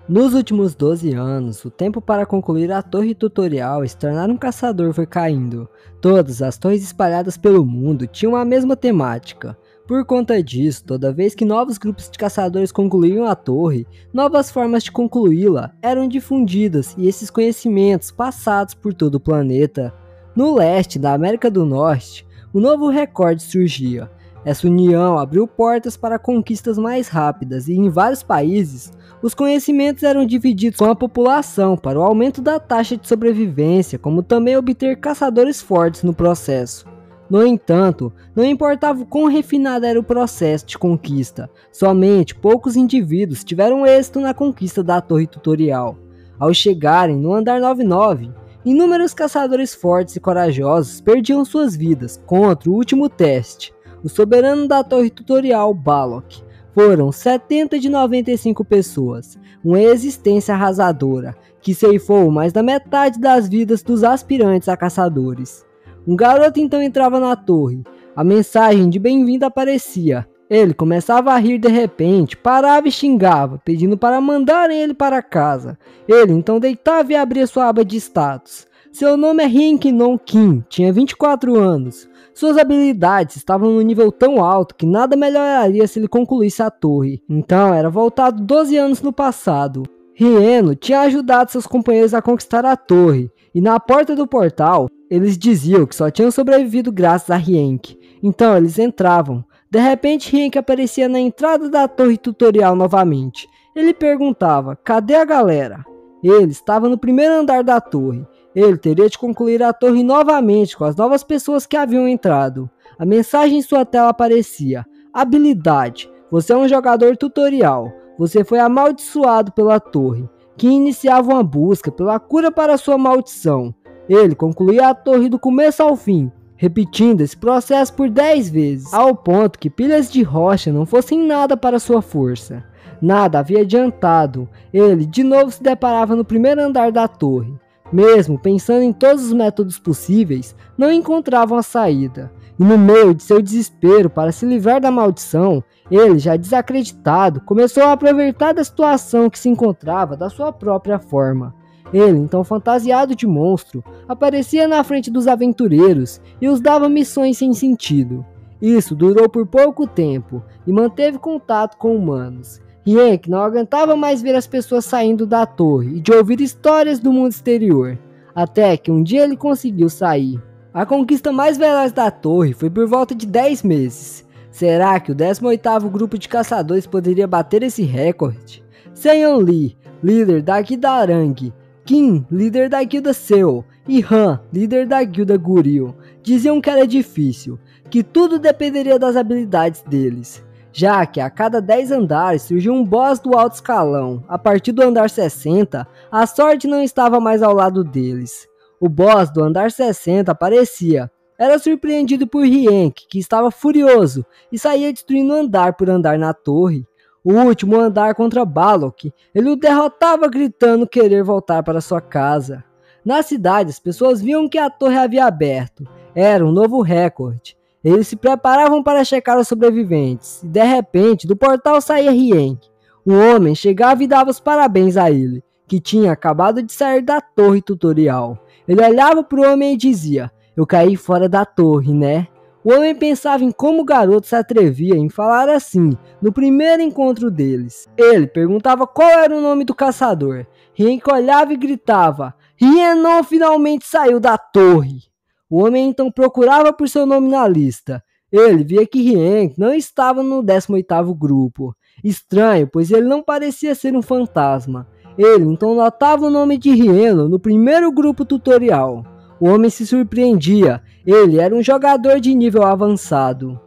Nos últimos 12 anos, o tempo para concluir a torre tutorial e se tornar um caçador foi caindo. Todas as torres espalhadas pelo mundo tinham a mesma temática. Por conta disso, toda vez que novos grupos de caçadores concluíam a torre, novas formas de concluí-la eram difundidas e esses conhecimentos passados por todo o planeta. No leste da América do Norte, um novo recorde surgia. Essa união abriu portas para conquistas mais rápidas e em vários países, os conhecimentos eram divididos com a população para o aumento da taxa de sobrevivência, como também obter caçadores fortes no processo. No entanto, não importava o quão refinado era o processo de conquista, somente poucos indivíduos tiveram êxito na conquista da torre tutorial. Ao chegarem no andar 99, inúmeros caçadores fortes e corajosos perdiam suas vidas contra o último teste, o soberano da torre tutorial, Balok. Foram 70 de 95 pessoas, uma existência arrasadora, que ceifou mais da metade das vidas dos aspirantes a caçadores. Um garoto então entrava na torre, a mensagem de bem-vindo aparecia. Ele começava a rir de repente, parava e xingava, pedindo para mandarem ele para casa. Ele então deitava e abria sua aba de status. Seu nome é Hyeon Kim, tinha 24 anos. Suas habilidades estavam no nível tão alto que nada melhoraria se ele concluísse a torre. Então era voltado 12 anos no passado. Rieno tinha ajudado seus companheiros a conquistar a torre, e na porta do portal, eles diziam que só tinham sobrevivido graças a Rienk. Então eles entravam. De repente Rienk aparecia na entrada da torre tutorial novamente. Ele perguntava, cadê a galera? Ele estava no primeiro andar da torre. Ele teria de concluir a torre novamente com as novas pessoas que haviam entrado. A mensagem em sua tela aparecia: habilidade, você é um jogador tutorial. Você foi amaldiçoado pela torre, que iniciava uma busca pela cura para sua maldição. Ele concluía a torre do começo ao fim, repetindo esse processo por 10 vezes, ao ponto que pilhas de rocha não fossem nada para sua força. Nada havia adiantado. Ele de novo se deparava no primeiro andar da torre. Mesmo pensando em todos os métodos possíveis, não encontravam a saída. E no meio de seu desespero para se livrar da maldição, ele, já desacreditado, começou a aproveitar da situação que se encontrava da sua própria forma. Ele, então fantasiado de monstro, aparecia na frente dos aventureiros e os dava missões sem sentido. Isso durou por pouco tempo e manteve contato com humanos. Rienk não aguentava mais ver as pessoas saindo da torre e de ouvir histórias do mundo exterior, até que um dia ele conseguiu sair. A conquista mais veloz da torre foi por volta de 10 meses. Será que o 18º grupo de caçadores poderia bater esse recorde? Seon Lee, líder da guilda Arang, Kim, líder da guilda Seo, e Han, líder da guilda Guril, diziam que era difícil, que tudo dependeria das habilidades deles. Já que a cada 10 andares surgiu um boss do alto escalão, a partir do andar 60, a sorte não estava mais ao lado deles. O boss do andar 60 aparecia. Era surpreendido por Rienk, que estava furioso e saía destruindo andar por andar na torre. O último andar contra Balok, ele o derrotava gritando querer voltar para sua casa. Na cidade, as pessoas viam que a torre havia aberto. Era um novo recorde. Eles se preparavam para checar os sobreviventes, e de repente, do portal saía Rienk. Um homem chegava e dava os parabéns a ele, que tinha acabado de sair da torre tutorial. Ele olhava para o homem e dizia: eu caí fora da torre, né? O homem pensava em como o garoto se atrevia em falar assim, no primeiro encontro deles. Ele perguntava qual era o nome do caçador. Rienk olhava e gritava: Rienon finalmente saiu da torre! O homem então procurava por seu nome na lista. Ele via que Rienk não estava no 18º grupo. Estranho, pois ele não parecia ser um fantasma. Ele então notava o nome de Rienon no primeiro grupo tutorial. O homem se surpreendia. Ele era um jogador de nível avançado.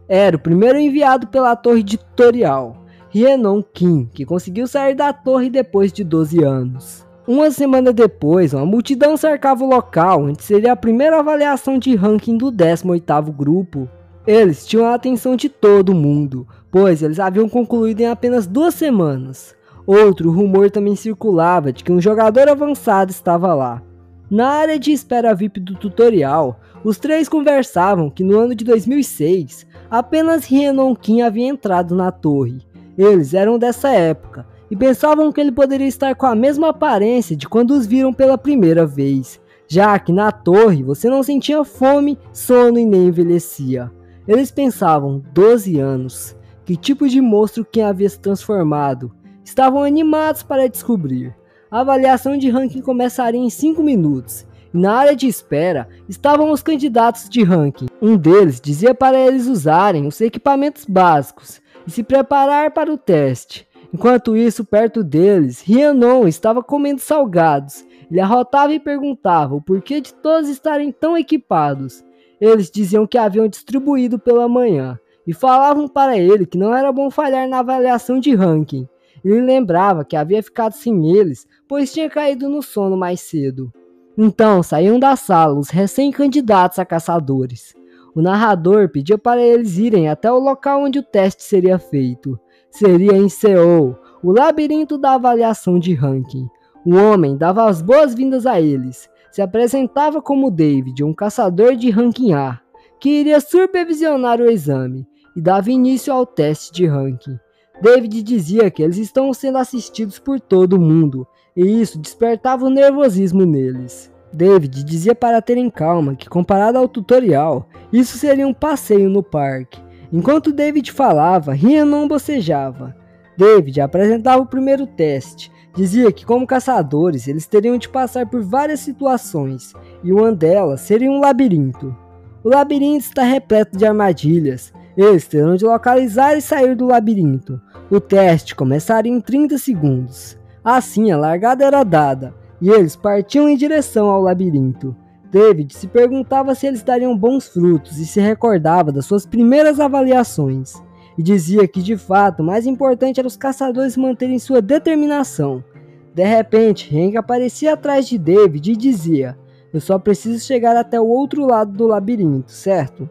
Era o primeiro enviado pela torre de tutorial, Hyeon Kim, que conseguiu sair da torre depois de 12 anos. Uma semana depois, uma multidão cercava o local, onde seria a primeira avaliação de ranking do 18º grupo. Eles tinham a atenção de todo mundo, pois eles haviam concluído em apenas 2 semanas. Outro rumor também circulava de que um jogador avançado estava lá. Na área de espera VIP do tutorial, os três conversavam que no ano de 2006, apenas Hyeon Kim havia entrado na torre. Eles eram dessa época, e pensavam que ele poderia estar com a mesma aparência de quando os viram pela primeira vez, já que na torre você não sentia fome, sono e nem envelhecia. Eles pensavam, 12 anos, que tipo de monstro quem havia se transformado. Estavam animados para descobrir. A avaliação de ranking começaria em 5 minutos. E na área de espera estavam os candidatos de ranking. Um deles dizia para eles usarem os equipamentos básicos e se preparar para o teste. Enquanto isso, perto deles, Rhiannon estava comendo salgados. Ele arrotava e perguntava o porquê de todos estarem tão equipados. Eles diziam que haviam distribuído pela manhã e falavam para ele que não era bom falhar na avaliação de ranking. Ele lembrava que havia ficado sem eles, pois tinha caído no sono mais cedo. Então saíam da sala os recém-candidatos a caçadores. O narrador pedia para eles irem até o local onde o teste seria feito. Seria em Seol, o labirinto da avaliação de ranking. O homem dava as boas-vindas a eles. Se apresentava como David, um caçador de ranking A, que iria supervisionar o exame e dava início ao teste de ranking. David dizia que eles estão sendo assistidos por todo mundo, e isso despertava o nervosismo neles. David dizia para terem calma que, comparado ao tutorial, isso seria um passeio no parque. Enquanto David falava, Rhiannon bocejava. David apresentava o primeiro teste. Dizia que, como caçadores, eles teriam de passar por várias situações, e uma delas seria um labirinto. O labirinto está repleto de armadilhas. Eles terão de localizar e sair do labirinto. O teste começaria em 30 segundos. Assim, a largada era dada, e eles partiam em direção ao labirinto. David se perguntava se eles dariam bons frutos e se recordava das suas primeiras avaliações. E dizia que, de fato, o mais importante era os caçadores manterem sua determinação. De repente, Hank aparecia atrás de David e dizia: "Eu só preciso chegar até o outro lado do labirinto, certo?"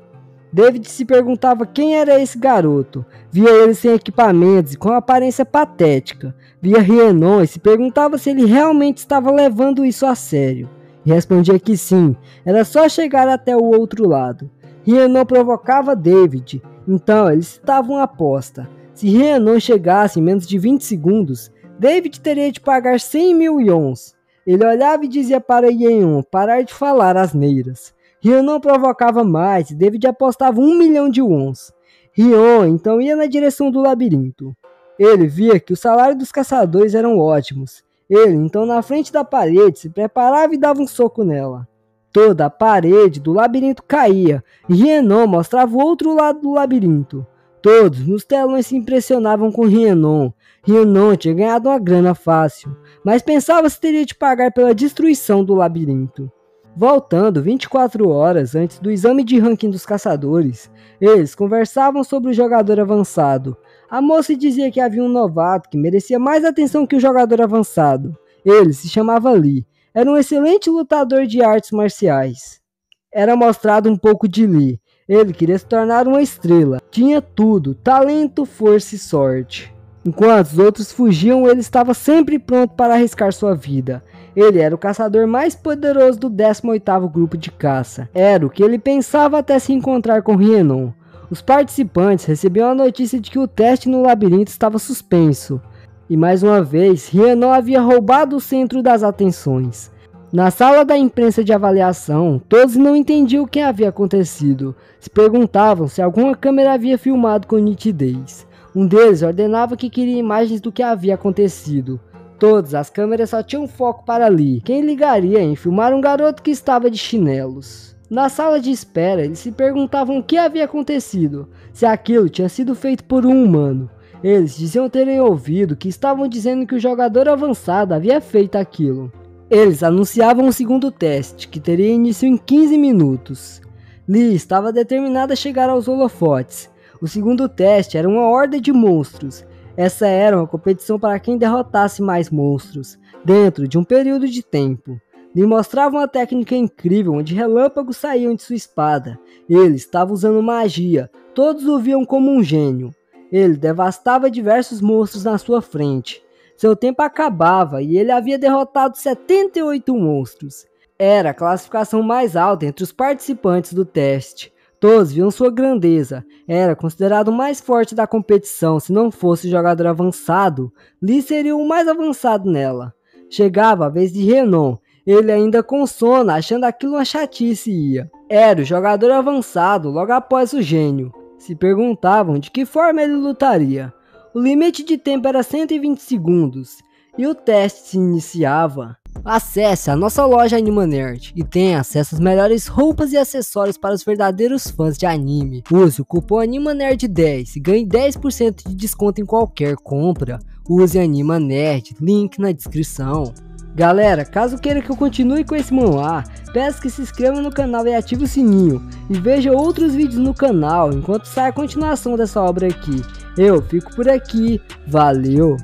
David se perguntava quem era esse garoto. Via ele sem equipamentos e com aparência patética. Via Rhiannon e se perguntava se ele realmente estava levando isso a sério. E respondia que sim, era só chegar até o outro lado. Rhiannon provocava David, então eles estavam à aposta. Se Rhiannon chegasse em menos de 20 segundos, David teria de pagar 100 mil yons. Ele olhava e dizia para Yeon parar de falar asneiras. Rhiannon provocava mais e David apostava 1 milhão de wons. Rhiannon então ia na direção do labirinto. Ele via que o salário dos caçadores eram ótimos. Ele então na frente da parede se preparava e dava um soco nela. Toda a parede do labirinto caía e Rhiannon mostrava o outro lado do labirinto. Todos nos telões se impressionavam com Rhiannon. Rhiannon tinha ganhado uma grana fácil, mas pensava se teria de pagar pela destruição do labirinto. Voltando 24 horas antes do exame de ranking dos caçadores, eles conversavam sobre o jogador avançado. A moça dizia que havia um novato que merecia mais atenção que o jogador avançado. Ele se chamava Lee. Era um excelente lutador de artes marciais. Era mostrado um pouco de Lee. Ele queria se tornar uma estrela. Tinha tudo, talento, força e sorte. Enquanto os outros fugiam, ele estava sempre pronto para arriscar sua vida. Ele era o caçador mais poderoso do 18º grupo de caça. Era o que ele pensava até se encontrar com Rhiannon. Os participantes recebiam a notícia de que o teste no labirinto estava suspenso. E mais uma vez, Rhiannon havia roubado o centro das atenções. Na sala da imprensa de avaliação, todos não entendiam o que havia acontecido. Se perguntavam se alguma câmera havia filmado com nitidez. Um deles ordenava que queria imagens do que havia acontecido. Todas as câmeras só tinham foco para Lee. Quem ligaria em filmar um garoto que estava de chinelos? Na sala de espera, eles se perguntavam o que havia acontecido, se aquilo tinha sido feito por um humano. Eles diziam terem ouvido que estavam dizendo que o jogador avançado havia feito aquilo. Eles anunciavam o segundo teste, que teria início em 15 minutos. Lee estava determinado a chegar aos holofotes. O segundo teste era uma horda de monstros. Essa era uma competição para quem derrotasse mais monstros, dentro de um período de tempo. Lhe mostrava uma técnica incrível onde relâmpagos saíam de sua espada. Ele estava usando magia, todos o viam como um gênio. Ele devastava diversos monstros na sua frente. Seu tempo acabava e ele havia derrotado 78 monstros. Era a classificação mais alta entre os participantes do teste. Todos viam sua grandeza. Era considerado o mais forte da competição. Se não fosse jogador avançado, Lee seria o mais avançado nela. Chegava a vez de Renon. Ele ainda com sono, achando aquilo uma chatice ia. Era o jogador avançado logo após o gênio. Se perguntavam de que forma ele lutaria. O limite de tempo era 120 segundos. E o teste se iniciava. Acesse a nossa loja AnimaNerd e tenha acesso às melhores roupas e acessórios para os verdadeiros fãs de anime. Use o cupom AnimaNerd10 e ganhe 10% de desconto em qualquer compra. Use AnimaNerd, link na descrição. Galera, caso queira que eu continue com esse manhwa, peço que se inscreva no canal e ative o sininho. E veja outros vídeos no canal enquanto sai a continuação dessa obra aqui. Eu fico por aqui, valeu!